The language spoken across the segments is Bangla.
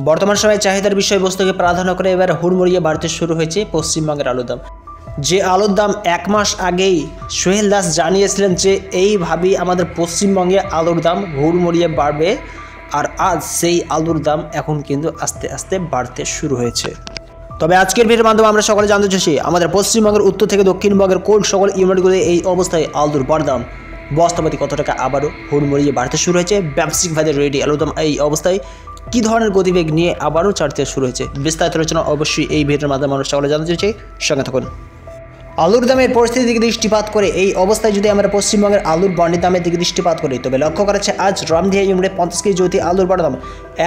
বর্তমান সময়ে চাহিদার বিষয়বস্তুকে প্রাধান্য করে এবার হুড়মুড়িয়ে বাড়তে শুরু হয়েছে পশ্চিমবঙ্গের আলুর দাম। যে আলুর দাম 1 মাস আগেই সোহেল দাস জানিয়েছিলেন যে এইভাবেই আমাদের পশ্চিমবঙ্গে আলুর দাম হুড়মুড়িয়ে বাড়বে, আর আজ সেই আলুর দাম এখন কিন্তু আস্তে আস্তে বাড়তে শুরু হয়েছে। তবে আজকের ভিডিওর মাধ্যমে আমরা সকলে জানতে চাইছি আমাদের পশ্চিমবঙ্গের উত্তর থেকে দক্ষিণবঙ্গের কোন সকল ইউনিটগুলি এই অবস্থায় আলুর দাম বস্তাপতি কত টাকা আবারও হুড়মুড়িয়ে বাড়তে শুরু হয়েছে। ব্যবসায়িক ভাবে রেডি আলুর দাম এই অবস্থায় কী ধরনের গতিবেগ নিয়ে আবারও চড়তে শুরু হয়েছে, বিস্তারিত আলোচনা অবশ্যই এই ভিডিওর মাধ্যমে আমরা সকলে জানতে চাইছি, সঙ্গে থাকুন। আলুর দামের পরিস্থিতির দিকে দৃষ্টিপাত করে এই অবস্থায় যদি আমরা পশ্চিমবঙ্গের আলুর বন্ডের দামের দিকে দৃষ্টিপাত করি তবে লক্ষ্য করা যাচ্ছে আজ রামদিয়া ইউনিটে 50 কেজি জ্যোতি আলুর দাম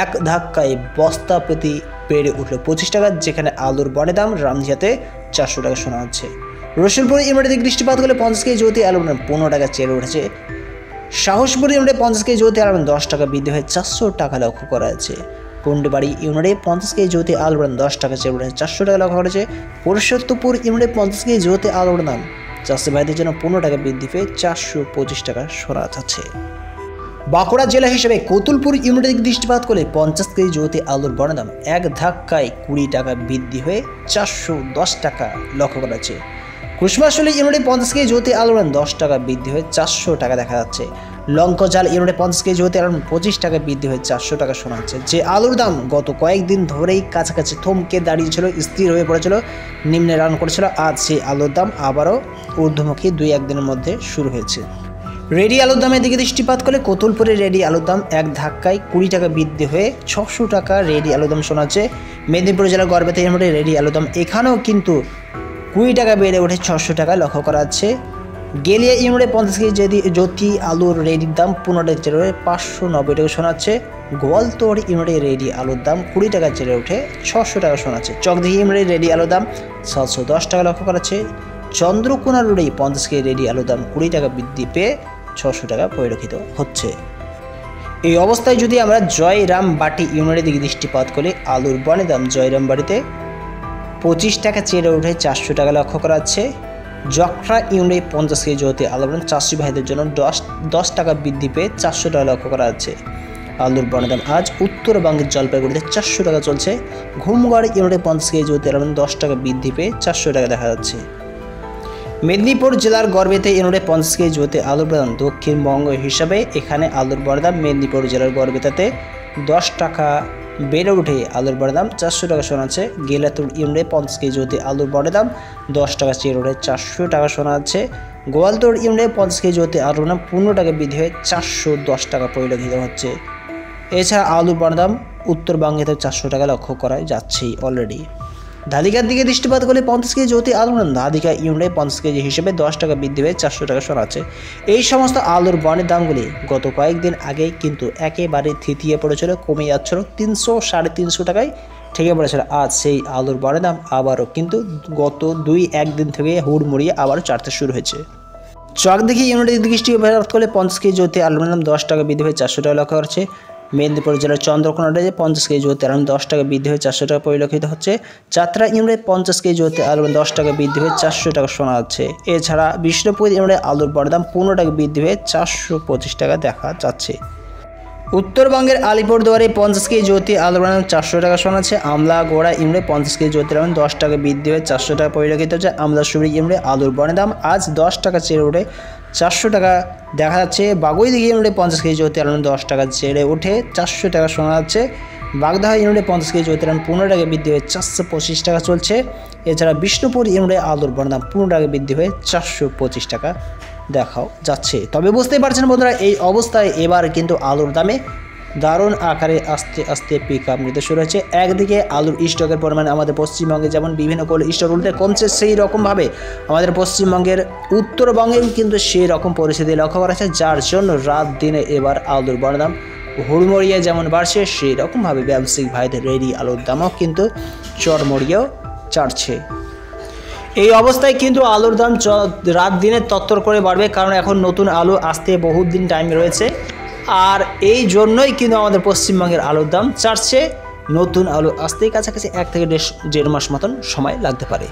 এক ধাক্কায় বস্তা প্রতি বেড়ে উঠল 25 টাকা, যেখানে আলুর বন্ডের দাম রামদিয়াতে 400 টাকা শোনা হচ্ছে। রসুলপুর ইউনিটের দিকে দৃষ্টিপাত করলে 50 কেজি জ্যোতি আলুর দাম 15 টাকা চেড়ে উঠেছে। সাহসপুর ইউনিটে 50 কেজি জ্যোতি আলুর দাম 10 টাকা বৃদ্ধি হয়ে 400 টাকা লক্ষ্য করা যাচ্ছে। পুন্ডবাড়ি ইউনিটে 50 কেজি জ্যোতি আলুর দাম 10 টাকা চেড়ে উঠেছে 400 টাকা লক্ষ্য করেছে। পুরুষোত্তমপুর ইউনিটে 50 কেজি জ্যোতি আলুর দাম চাষি ভাইদের জন্য 15 টাকা বৃদ্ধি পেয়ে 425 টাকা শোনা যাচ্ছে। বাঁকুড়া জেলা হিসেবে কতুলপুর ইউনিটের দিকে দৃষ্টিপাত করলে 50 কেজি জ্যোতি আলুর দাম এক ধাক্কায় 20 টাকা বৃদ্ধি হয়ে 410 টাকা লক্ষ্য করা যাচ্ছে। কুসমাশলী ইউনিটে 50 কেজি জ্যোতি আলুর দাম 10 টাকা বৃদ্ধি হয়ে 400 টাকা দেখা যাচ্ছে। লঙ্কজাল ইউনিটে 50 কেজি জ্যোতি আলুর দাম 25 টাকা বৃদ্ধি হয়ে 400 টাকা শোনা যাচ্ছে। যে আলুর দাম গত কয়েকদিন ধরেই কাছাকাছি থমকে দাঁড়িয়েছিল, স্থির হয়ে পড়েছিল, নিম্নে রান করেছিল, আজ সেই আলুর দাম আবারও ঊর্ধ্বমুখী 2-1 দিনের মধ্যে শুরু হয়েছে। রেডি আলুর দামের দিকে দৃষ্টিপাত করলে কতুলপুরে রেডি আলুর দাম এক ধাক্কায় 20 টাকা বৃদ্ধি হয়ে 600 টাকা রেডি আলুর দাম শোনা যাচ্ছে। মেদিনীপুর জেলার গড়বেতা ইউনিটে রেডি আলুর দাম এখানেও কিন্তু 20 টাকা বেড়ে ওঠে 600 টাকা লক্ষ্য করা যাচ্ছে। গেলিয়া ইউনিটে 50 কেজি জ্যোতি আলুর রেডির দাম 15 টাকা চেড়ে ওঠে 590 টাকা শোনাচ্ছে। গোয়ালতোড় ইউনিটে রেডি আলুর দাম 20 টাকা চেড়ে ওঠে 600 টাকা শোনাচ্ছে। চকদিঘি ইউনিটে রেডি আলুর দাম 710 টাকা লক্ষ্য করা যাচ্ছে। চন্দ্রকোনা রোডে 50 কেজি রেডি আলুর দাম 20 টাকা বৃদ্ধি পেয়ে 600 টাকা পরিলক্ষিত হচ্ছে। এই অবস্থায় যদি আমরা জয়রামবাটি ইউনিটের দিকে দৃষ্টিপাত করি আলুর বনের দাম জয়রামবাটিতে 25 টাকা চেড়ে ওঠে 400 টাকা লক্ষ্য করা যাচ্ছে। জকরা ইউনিটে 50 কেজি জ্যোতি আলুর দাম চাষি ভাইদের জন্য 10 টাকা বৃদ্ধি পেয়ে 400 টাকা লক্ষ্য করা যাচ্ছে। আলুর বনের দাম আজ উত্তরবঙ্গের জলপাইগুড়িতে 400 টাকা চলছে। ঘুমগড় ইউনিটে 50 কেজি জ্যোতি আলুর দাম 10 টাকা বৃদ্ধি পেয়ে 400 টাকা দেখা যাচ্ছে। মেদিনীপুর জেলার গড়বেতা ইউনিটে 50 কেজি জ্যোতি আলুর দাম দক্ষিণবঙ্গ হিসাবে এখানে আলুর বনের দাম মেদিনীপুর জেলার গড়বেতাতে 10 টাকা বেড়ে উঠে আলুর বনের দাম 400 টাকা শোনা যাচ্ছে। গেলাতুর ইউনিটে 50 কেজি জ্যোতি আলুর বনের দাম 10 টাকা চেড়ে উঠে 400 টাকা শোনা যাচ্ছে। গোয়ালতোড় ইউনিটে 50 কেজি জ্যোতি আলুর দাম 15 টাকা বৃদ্ধি হয়ে 410 টাকা পরিলক্ষিত হচ্ছে। এছাড়া আলুর বনের দাম উত্তরবঙ্গেতে 400 টাকা লক্ষ্য করা যাচ্ছেই অলরেডি। ধাদিকার দিকে দৃষ্টিপাত করলে 50 কেজি জ্যোতি আলুর দাম ধাদিকা ইউনিটে 50 কেজি হিসেবে 10 টাকা বৃদ্ধি হয়ে 400 টাকা শোনাচ্ছে। এই সমস্ত আলুর বনের দামগুলি গত কয়েকদিন আগে কিন্তু একেবারে থিতিয়ে পড়েছিল, কমে যাচ্ছিল 300-350 টাকায় ঠেকে পড়েছিল। আজ সেই আলুর বনের দাম আবারও কিন্তু গত 2-1 দিন থেকে হুড়মুড়িয়ে আবারও চাড়তে শুরু হয়েছে। চকদিঘি ইউনিটের দিকে দৃষ্টিপাত করলে 50 কেজি জ্যোতি আলুর দাম 10 টাকা বৃদ্ধি হয়ে 400 টাকা লক্ষ্য করছে। মেদিনীপুর জেলার চন্দ্রকোনাতে 50 কেজি জ্যোতি আলুর দাম 10 টাকা বৃদ্ধি হয়ে 400 টাকা পরিলক্ষিত হচ্ছে। যাত্রা ইউনিটে 50 কেজি জ্যোতি আলুর দাম 10 টাকা বৃদ্ধি হয়ে 400 টাকা শোনা যাচ্ছে। এছাড়া বিষ্ণুপুর ইউনিটে আলুর দাম 15 টাকা বৃদ্ধি হয়ে 425 টাকা দেখা যাচ্ছে। উত্তরবঙ্গের আলিপুরদুয়ারে 50 কেজি জ্যোতি আলুর দাম 400 টাকা শোনাচ্ছে। আমলাগোড়া ইউনিটে 50 কেজি জ্যোতি আলুর দাম 10 টাকা বৃদ্ধি হয়ে 400 টাকা পরিলক্ষিত হচ্ছে। আমলাশুড়ি ইউনিটে আলুর দাম আজ 10 টাকা চেড়ে উঠে 400 টাকা দেখা যাচ্ছে। বাগুইদিঘি ইউনিটে 50 কেজি জ্যোতি আলুর দাম 10 টাকা চেড়ে উঠে 400 টাকা শোনা যাচ্ছে। বাগদাহা ইউনিটে 50 কেজি জ্যোতি আলুর দাম 15 টাকা বৃদ্ধি হয়ে 425 টাকা চলছে। এছাড়া বিষ্ণুপুর ইউনিটে আলুর দাম 15 টাকা বৃদ্ধি হয়ে 425 টাকা দেখাও যাচ্ছে। তবে বুঝতেই পারছেন বন্ধুরা, এই অবস্থায় এবার কিন্তু আলুর দামে দারুণ আকারে আস্তে আস্তে পিক আপ নিতে শুরু হয়েছে। একদিকে আলুর স্টকের পরিমাণ আমাদের পশ্চিমবঙ্গে যেমন বিভিন্ন কোল্ড স্টোরগুলোতে কমছে, সেই রকমভাবে আমাদের পশ্চিমবঙ্গের উত্তরবঙ্গেও কিন্তু সেই রকম পরিস্থিতি লক্ষ্য করা যাচ্ছে, যার জন্য রাত দিনে এবার আলুর দাম হুড়মুড়িয়ে যেমন বাড়ছে সেই রকমভাবে ব্যবসায়িক ভাইদের রেডি আলুর দামও কিন্তু চড়মড়িয়েও চাড়ছে। এই অবস্থায় কিন্তু আলুর দাম রাত দিনে তত্তর করে বাড়বে, কারণ এখন নতুন আলু আসতে বহুত দিন টাইম রয়েছে, আর এই জন্যই কিন্তু আমাদের পশ্চিমবঙ্গের আলুর দাম চাড়ছে। নতুন আলু আসতেই কাছাকাছি 1 থেকে 1.5 মাস মতন সময় লাগতে পারে।